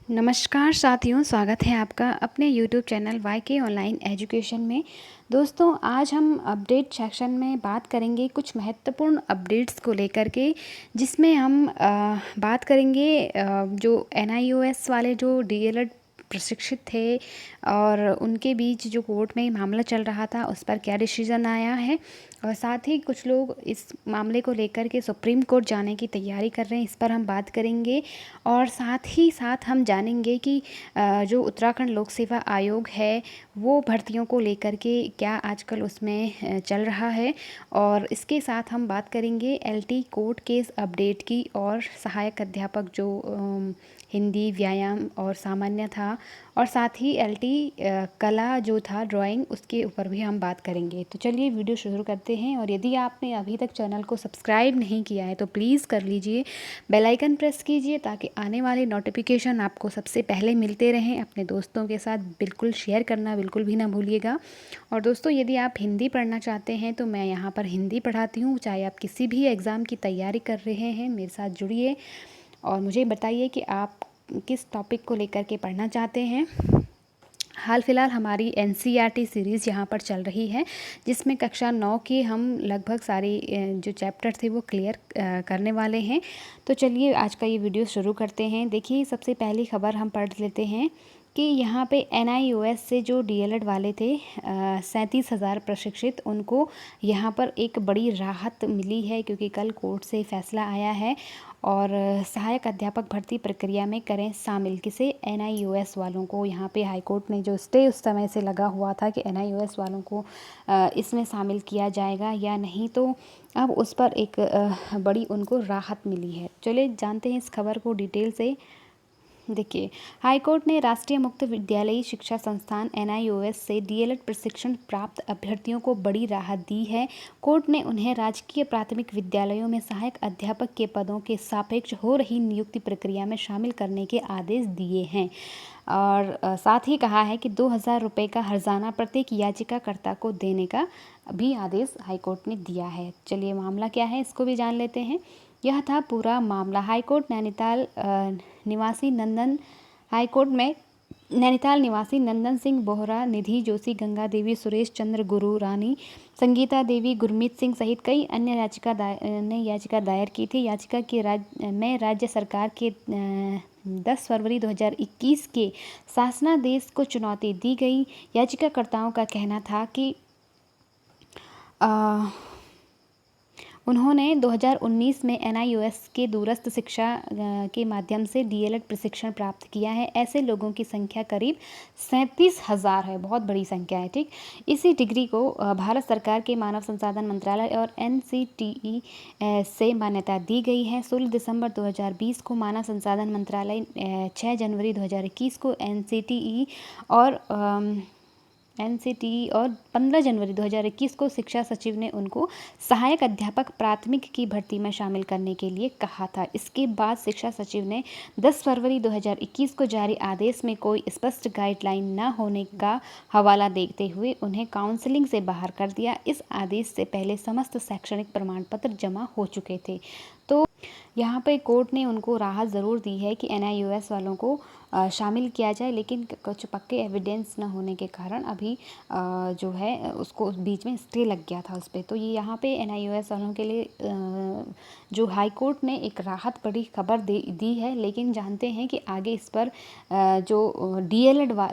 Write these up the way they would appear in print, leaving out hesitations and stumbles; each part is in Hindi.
नमस्कार साथियों, स्वागत है आपका अपने YouTube channel YK online education में। दोस्तों, आज हम अपडेट सेक्शन में बात करेंगे कुछ महत्वपूर्ण अपडेट्स को लेकर के, जिसमें हम बात करेंगे जो NIOS वाले जो DLED प्रशिक्षित थे और उनके बीच जो कोर्ट में मामला चल रहा था, उस पर क्या डिसीज़न आया है। और साथ ही कुछ लोग इस मामले को लेकर के सुप्रीम कोर्ट जाने की तैयारी कर रहे हैं, इस पर हम बात करेंगे। और साथ ही साथ हम जानेंगे कि जो उत्तराखंड लोक सेवा आयोग है, वो भर्तियों को लेकर के क्या आजकल उसमें चल रहा है। और इसके साथ हम बात करेंगे LT कोर्ट केस अपडेट की, और सहायक अध्यापक जो हिंदी, व्यायाम और सामान्य था, और साथ ही LT कला जो था ड्राइंग, उसके ऊपर भी हम बात करेंगे। तो चलिए वीडियो शुरू करते हैं। और यदि आपने अभी तक चैनल को सब्सक्राइब नहीं किया है तो प्लीज़ कर लीजिए, बेल आइकन प्रेस कीजिए ताकि आने वाले नोटिफिकेशन आपको सबसे पहले मिलते रहें। अपने दोस्तों के साथ बिल्कुल शेयर करना बिल्कुल भी ना भूलिएगा। और दोस्तों, यदि आप हिंदी पढ़ना चाहते हैं तो मैं यहाँ पर हिंदी पढ़ाती हूँ। चाहे आप किसी भी एग्ज़ाम की तैयारी कर रहे हैं, मेरे साथ जुड़िए और मुझे बताइए कि आप किस टॉपिक को लेकर के पढ़ना चाहते हैं। हाल फिलहाल हमारी NCERT सीरीज़ यहाँ पर चल रही है, जिसमें कक्षा 9 के हम लगभग सारे जो चैप्टर थे वो क्लियर करने वाले हैं। तो चलिए आज का ये वीडियो शुरू करते हैं। देखिए, सबसे पहली खबर हम पढ़ लेते हैं कि यहाँ पे NIOS से जो DLED वाले थे 37,000 प्रशिक्षित, उनको यहाँ पर एक बड़ी राहत मिली है, क्योंकि कल कोर्ट से फैसला आया है। और सहायक अध्यापक भर्ती प्रक्रिया में करें शामिल किसे, NIOS वालों को। यहाँ पे हाई कोर्ट ने जो स्टे उस समय से लगा हुआ था कि NIOS वालों को इसमें शामिल किया जाएगा या नहीं, तो अब उस पर एक बड़ी उनको राहत मिली है। चलिए जानते हैं इस खबर को डिटेल से। देखिए, हाईकोर्ट ने राष्ट्रीय मुक्त विद्यालयी शिक्षा संस्थान NIOS से DLED प्रशिक्षण प्राप्त अभ्यर्थियों को बड़ी राहत दी है। कोर्ट ने उन्हें राजकीय प्राथमिक विद्यालयों में सहायक अध्यापक के पदों के सापेक्ष हो रही नियुक्ति प्रक्रिया में शामिल करने के आदेश दिए हैं। और साथ ही कहा है कि 2,000 रुपये का हर्जाना प्रत्येक याचिकाकर्ता को देने का भी आदेश हाईकोर्ट ने दिया है। चलिए मामला क्या है इसको भी जान लेते हैं। यह था पूरा मामला। हाईकोर्ट में नैनीताल निवासी नंदन सिंह बोहरा, निधि जोशी, गंगा देवी, सुरेश चंद्र गुरु रानी, संगीता देवी, गुरमीत सिंह सहित कई अन्य ने याचिका दायर की थी। याचिका के राज्य सरकार के 10 फरवरी 2021 के शासनादेश को चुनौती दी गई। याचिकाकर्ताओं का कहना था कि उन्होंने 2019 में NIOS के दूरस्थ शिक्षा के माध्यम से DLED प्रशिक्षण प्राप्त किया है। ऐसे लोगों की संख्या करीब 37,000 है, बहुत बड़ी संख्या है। ठीक, इसी डिग्री को भारत सरकार के मानव संसाधन मंत्रालय और NCTE से मान्यता दी गई है। 16 दिसंबर 2020 को मानव संसाधन मंत्रालय, 6 जनवरी 2021 को NCTE और 15 जनवरी 2021 को शिक्षा सचिव ने उनको सहायक अध्यापक प्राथमिक की भर्ती में शामिल करने के लिए कहा था। इसके बाद शिक्षा सचिव ने 10 फरवरी 2021 को जारी आदेश में कोई स्पष्ट गाइडलाइन न होने का हवाला देते हुए उन्हें काउंसलिंग से बाहर कर दिया। इस आदेश से पहले समस्त शैक्षणिक प्रमाण पत्र जमा हो चुके थे। तो यहाँ पे कोर्ट ने उनको राहत ज़रूर दी है कि NIOS वालों को शामिल किया जाए, लेकिन कुछ पक्के एविडेंस न होने के कारण अभी जो है उसको बीच में स्टे लग गया था उस पर। तो ये यहाँ पे NIOS वालों के लिए जो हाई कोर्ट ने एक राहत बड़ी खबर दी है। लेकिन जानते हैं कि आगे इस पर जो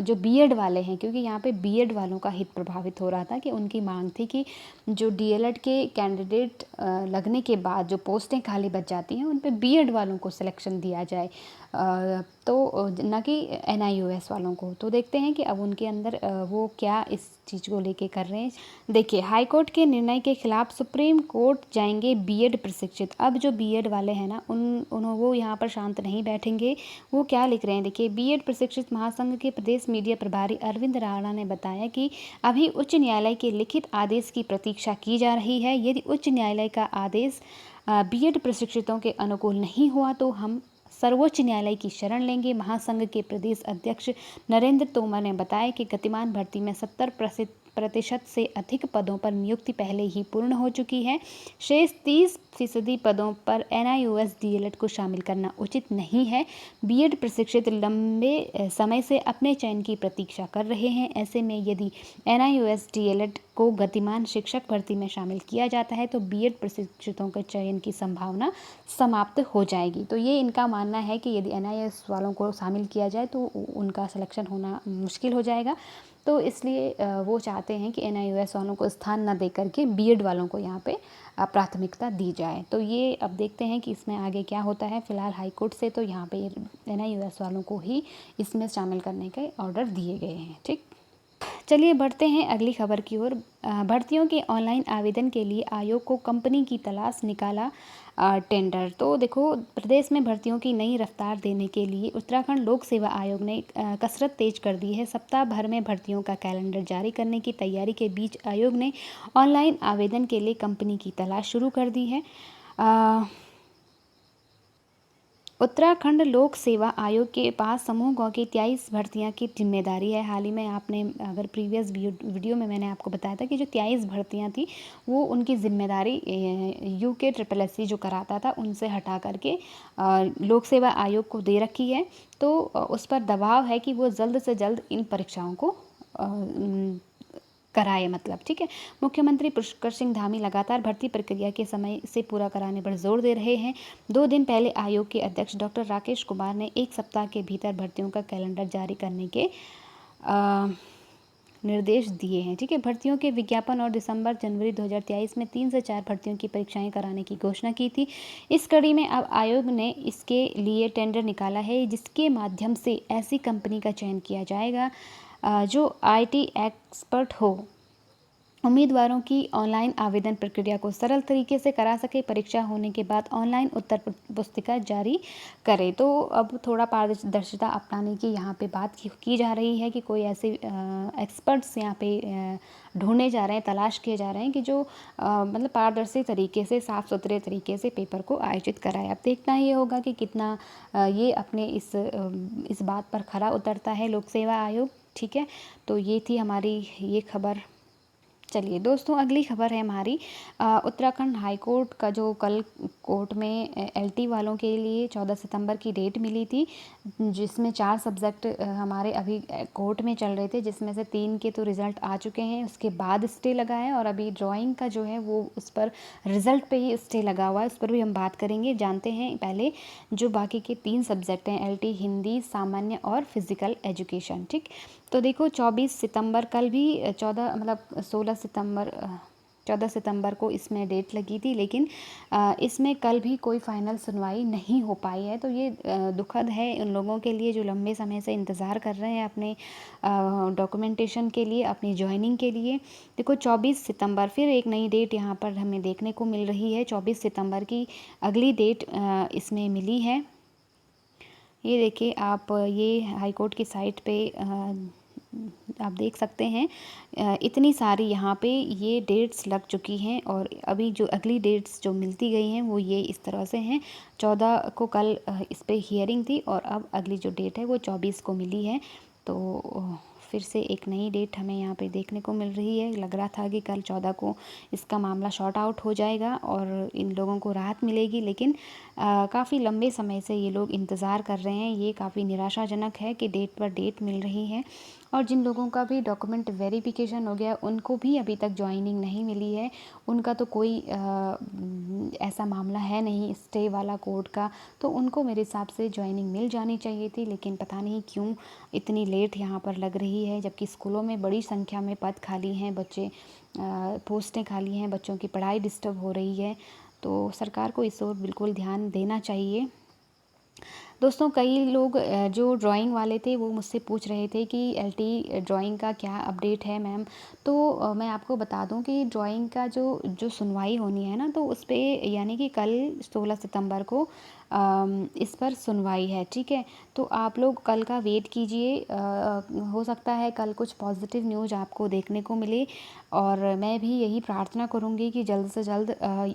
जो BEd वाले हैं, क्योंकि यहाँ पे BEd वालों का हित प्रभावित हो रहा था, कि उनकी मांग थी कि जो DLED के कैंडिडेट लगने के बाद जो पोस्टें खाली बच जाती हैं, उन पे BEd वालों को सिलेक्शन दिया जाए, तो न कि NIOS वालों को। तो देखते हैं कि अब उनके अंदर वो क्या इस चीज़ को लेके कर रहे हैं। देखिए, हाई कोर्ट के निर्णय के खिलाफ सुप्रीम कोर्ट जाएंगे BEd प्रशिक्षित। अब जो BEd वाले हैं ना, वो यहाँ पर शांत नहीं बैठेंगे। वो क्या लिख रहे हैं, देखिए। BEd प्रशिक्षित महासंघ के प्रदेश मीडिया प्रभारी अरविंद राणा ने बताया कि अभी उच्च न्यायालय के लिखित आदेश की प्रतीक्षा की जा रही है। यदि उच्च न्यायालय का आदेश BEd प्रशिक्षितों के अनुकूल नहीं हुआ तो हम सर्वोच्च न्यायालय की शरण लेंगे। महासंघ के प्रदेश अध्यक्ष नरेंद्र तोमर ने बताया कि गतिमान भर्ती में 70% 60% से अधिक पदों पर नियुक्ति पहले ही पूर्ण हो चुकी है। शेष 30% पदों पर NIOS DLED को शामिल करना उचित नहीं है। बीएड प्रशिक्षित लंबे समय से अपने चयन की प्रतीक्षा कर रहे हैं। ऐसे में यदि NIOS DLED को गतिमान शिक्षक भर्ती में शामिल किया जाता है तो बीएड प्रशिक्षितों के चयन की संभावना समाप्त हो जाएगी। तो ये इनका मानना है कि यदि NIOS वालों को शामिल किया जाए तो उनका सिलेक्शन होना मुश्किल हो जाएगा। तो इसलिए वो चाहते हैं कि NIOS वालों को स्थान न दे करके बीएड वालों को यहाँ पे प्राथमिकता दी जाए। तो ये अब देखते हैं कि इसमें आगे क्या होता है। फ़िलहाल हाईकोर्ट से तो यहाँ पे NIOS वालों को ही इसमें शामिल करने के ऑर्डर दिए गए हैं। ठीक, चलिए बढ़ते हैं अगली खबर की ओर। भर्तियों के ऑनलाइन आवेदन के लिए आयोग को कंपनी की तलाश, निकाला टेंडर। तो देखो, प्रदेश में भर्तियों की नई रफ्तार देने के लिए उत्तराखंड लोक सेवा आयोग ने कसरत तेज कर दी है। सप्ताह भर में भर्तियों का कैलेंडर जारी करने की तैयारी के बीच आयोग ने ऑनलाइन आवेदन के लिए कंपनी की तलाश शुरू कर दी है। उत्तराखंड लोक सेवा आयोग के पास समूह ग की 23 भर्तियां की जिम्मेदारी है। हाल ही में आपने अगर प्रीवियस वीडियो में मैंने आपको बताया था कि जो 23 भर्तियां थी वो उनकी जिम्मेदारी UKSSC जो कराता था उनसे हटा करके लोक सेवा आयोग को दे रखी है। तो उस पर दबाव है कि वो जल्द से जल्द इन परीक्षाओं को कराए, मतलब ठीक है। मुख्यमंत्री पुष्कर सिंह धामी लगातार भर्ती प्रक्रिया के समय से पूरा कराने पर जोर दे रहे हैं। 2 दिन पहले आयोग के अध्यक्ष डॉक्टर राकेश कुमार ने 1 सप्ताह के भीतर भर्तियों का कैलेंडर जारी करने के निर्देश दिए हैं। ठीक है, भर्तियों के विज्ञापन और दिसंबर-जनवरी 2023 में 3 से 4 भर्तियों की परीक्षाएं कराने की घोषणा की थी। इस कड़ी में अब आयोग ने इसके लिए टेंडर निकाला है, जिसके माध्यम से ऐसी कंपनी का चयन किया जाएगा जो IT एक्सपर्ट हो, उम्मीदवारों की ऑनलाइन आवेदन प्रक्रिया को सरल तरीके से करा सके, परीक्षा होने के बाद ऑनलाइन उत्तर पुस्तिका जारी करे। तो अब थोड़ा पारदर्शिता अपनाने की यहाँ पे बात की जा रही है कि कोई ऐसे एक्सपर्ट्स यहाँ पे ढूंढे जा रहे हैं, तलाश किए जा रहे हैं कि जो मतलब पारदर्शी तरीके से, साफ़ सुथरे तरीके से पेपर को आयोजित कराए। अब देखना ये होगा कि कितना ये अपने इस बात पर खरा उतरता है लोक सेवा आयोग। ठीक है, तो ये थी हमारी ये खबर। चलिए दोस्तों, अगली खबर है हमारी उत्तराखंड हाई कोर्ट का जो कल कोर्ट में LT वालों के लिए 14 सितंबर की डेट मिली थी, जिसमें 4 सब्जेक्ट हमारे अभी कोर्ट में चल रहे थे, जिसमें से 3 के तो रिज़ल्ट आ चुके हैं, उसके बाद स्टे लगा है और अभी ड्राइंग का जो है वो उस पर रिज़ल्ट पे ही स्टे लगा हुआ है। उस पर भी हम बात करेंगे। जानते हैं पहले जो बाकी के 3 सब्जेक्ट हैं, LT, हिंदी, सामान्य और फिज़िकल एजुकेशन। ठीक, तो देखो 24 सितंबर कल भी 14 सितंबर को इसमें डेट लगी थी, लेकिन इसमें कल भी कोई फाइनल सुनवाई नहीं हो पाई है। तो ये दुखद है उन लोगों के लिए जो लंबे समय से इंतज़ार कर रहे हैं अपने डॉक्यूमेंटेशन के लिए, अपनी ज्वाइनिंग के लिए। देखो 24 सितंबर फिर एक नई डेट यहाँ पर हमें देखने को मिल रही है। 24 सितंबर की अगली डेट इसमें मिली है। ये देखिए आप, ये हाईकोर्ट की साइट पे आप देख सकते हैं इतनी सारी यहाँ पे ये डेट्स लग चुकी हैं और अभी जो अगली डेट्स जो मिलती गई हैं वो ये इस तरह से हैं। 14 को कल इस पे हियरिंग थी और अब अगली जो डेट है वो 24 को मिली है। तो फिर से एक नई डेट हमें यहाँ पे देखने को मिल रही है। लग रहा था कि कल 14 को इसका मामला शॉर्ट आउट हो जाएगा और इन लोगों को राहत मिलेगी, लेकिन काफ़ी लंबे समय से ये लोग इंतज़ार कर रहे हैं। ये काफ़ी निराशाजनक है कि डेट पर डेट मिल रही है और जिन लोगों का भी डॉक्यूमेंट वेरिफिकेशन हो गया उनको भी अभी तक ज्वाइनिंग नहीं मिली है। उनका तो कोई ऐसा मामला है नहीं स्टे वाला कोर्ट का, तो उनको मेरे हिसाब से ज्वाइनिंग मिल जानी चाहिए थी, लेकिन पता नहीं क्यों इतनी लेट यहाँ पर लग रही है। जबकि स्कूलों में बड़ी संख्या में पद खाली हैं, बच्चे पोस्टें खाली हैं, बच्चों की पढ़ाई डिस्टर्ब हो रही है। तो सरकार को इस ओर बिल्कुल ध्यान देना चाहिए। दोस्तों, कई लोग जो ड्राइंग वाले थे वो मुझसे पूछ रहे थे कि LT ड्राइंग का क्या अपडेट है मैम। तो मैं आपको बता दूं कि ड्राइंग का जो सुनवाई होनी है ना, तो उस पर यानी कि कल 16 सितंबर को इस पर सुनवाई है, ठीक है। तो आप लोग कल का वेट कीजिए, हो सकता है कल कुछ पॉजिटिव न्यूज़ आपको देखने को मिले, और मैं भी यही प्रार्थना करूँगी कि जल्द से जल्द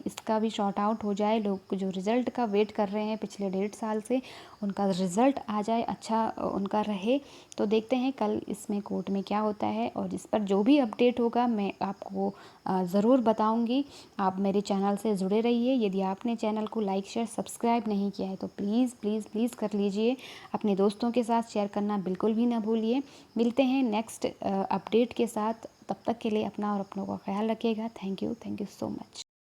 इसका भी शॉर्ट आउट हो जाए। लोग जो रिज़ल्ट का वेट कर रहे हैं पिछले 1.5 साल से, उनका रिज़ल्ट आ जाए, अच्छा उनका रहे। तो देखते हैं कल इसमें कोर्ट में क्या होता है, और इस पर जो भी अपडेट होगा मैं आपको ज़रूर बताऊंगी। आप मेरे चैनल से जुड़े रहिए। यदि आपने चैनल को लाइक शेयर सब्सक्राइब नहीं किया है तो प्लीज़ प्लीज़ प्लीज़ कर लीजिए। अपने दोस्तों के साथ शेयर करना बिल्कुल भी ना भूलिए। मिलते हैं नेक्स्ट अपडेट के साथ। तब तक के लिए अपना और अपनों का ख्याल रखिएगा। Thank you so much.